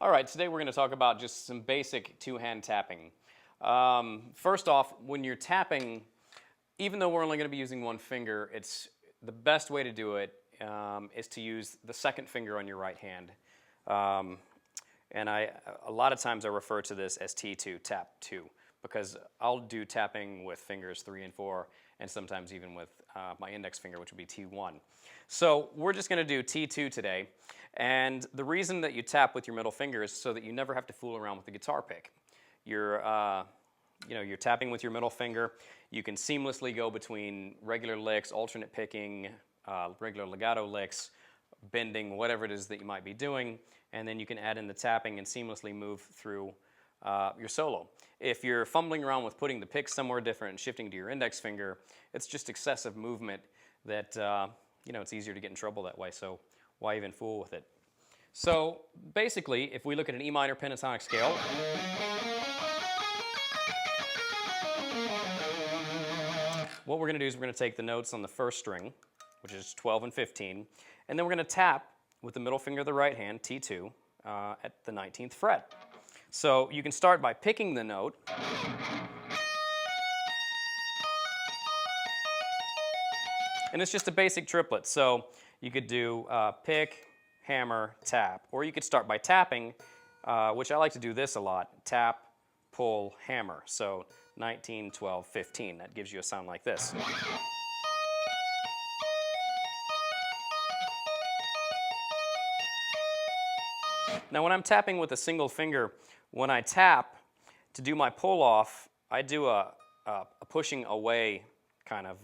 All right, today we're going to talk about just some basic two-hand tapping. First off, when you're tapping, even though we're only going to be using one finger, it's the best way to do it is to use the second finger on your right hand. And a lot of times I refer to this as T2, tap 2, because I'll do tapping with fingers 3 and 4, and sometimes even with my index finger, which would be T1. So we're just going to do T2 today. And the reason that you tap with your middle finger is so that you never have to fool around with the guitar pick. You're tapping with your middle finger. You can seamlessly go between regular licks, alternate picking, regular legato licks, bending, whatever it is that you might be doing, and then you can add in the tapping and seamlessly move through your solo. If you're fumbling around with putting the pick somewhere different and shifting to your index finger, it's just excessive movement that it's easier to get in trouble that way. So why even fool with it? So basically, if we look at an E minor pentatonic scale, what we're going to do is we're going to take the notes on the first string, which is 12 and 15, and then we're going to tap with the middle finger of the right hand, T2, at the 19th fret. So you can start by picking the note, and it's just a basic triplet. So you could do pick, hammer, tap, or you could start by tapping, which I like to do this a lot, tap, pull, hammer. So 19, 12, 15. That gives you a sound like this. Now when I'm tapping with a single finger, when I tap to do my pull off, I do a pushing away kind of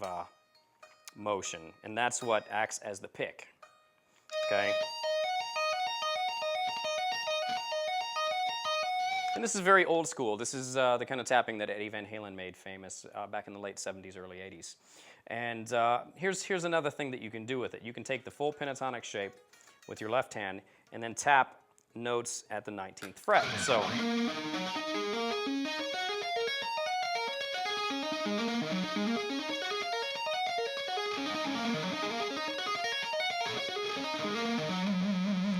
motion, and that's what acts as the pick. Okay? And this is very old school. This is the kind of tapping that Eddie Van Halen made famous back in the late 70s, early 80s. And here's another thing that you can do with it. You can take the full pentatonic shape with your left hand and then tap notes at the 19th fret. So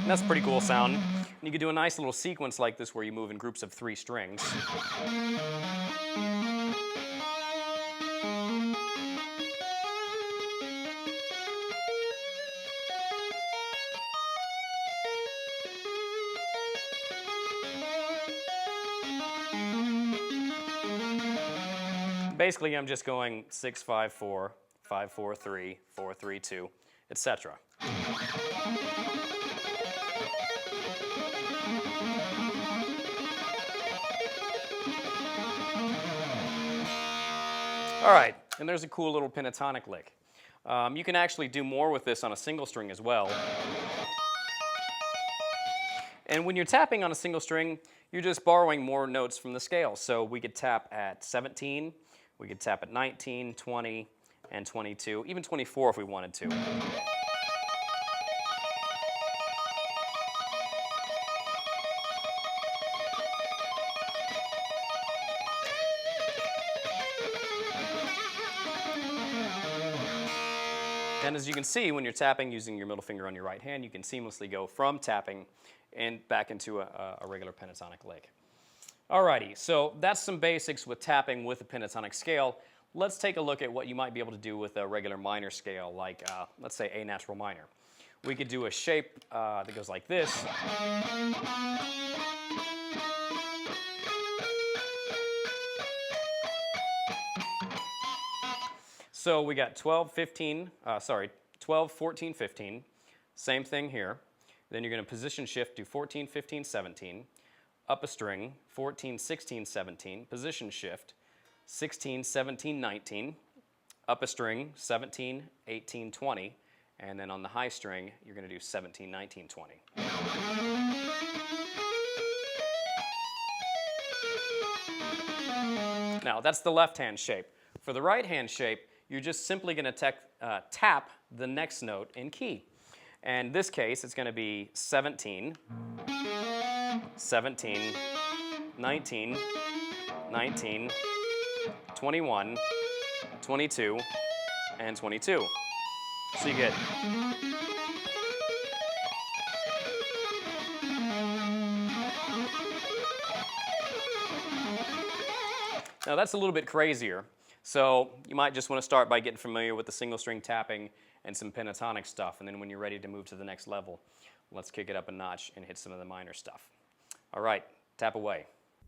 and that's a pretty cool sound. And you can do a nice little sequence like this where you move in groups of 3 strings. Basically, I'm just going 6, 5, 4, 5, 4, 3, 4, 3, 2, etc. All right, and there's a cool little pentatonic lick. You can actually do more with this on a single string as well. And when you're tapping on a single string, you're just borrowing more notes from the scale. So we could tap at 17, we could tap at 19, 20, and 22, even 24 if we wanted to. And as you can see, when you're tapping using your middle finger on your right hand, you can seamlessly go from tapping and back into a regular pentatonic lick. Alrighty, so that's some basics with tapping with a pentatonic scale. Let's take a look at what you might be able to do with a regular minor scale, like let's say A natural minor. We could do a shape that goes like this. So we got 12, 14, 15. Same thing here. Then you're going to position shift to 14, 15, 17. Up a string, 14, 16, 17. Position shift, 16, 17, 19. Up a string, 17, 18, 20. And then on the high string, you're going to do 17, 19, 20. Now, that's the left-hand shape. For the right-hand shape, you're just simply going to tap the next note in key. And in this case, it's going to be 17, 17, 19, 19, 21, 22, and 22. So you get Now that's a little bit crazier, so you might just want to start by getting familiar with the single string tapping and some pentatonic stuff, and then when you're ready to move to the next level, let's kick it up a notch and hit some of the minor stuff. All right, tap away.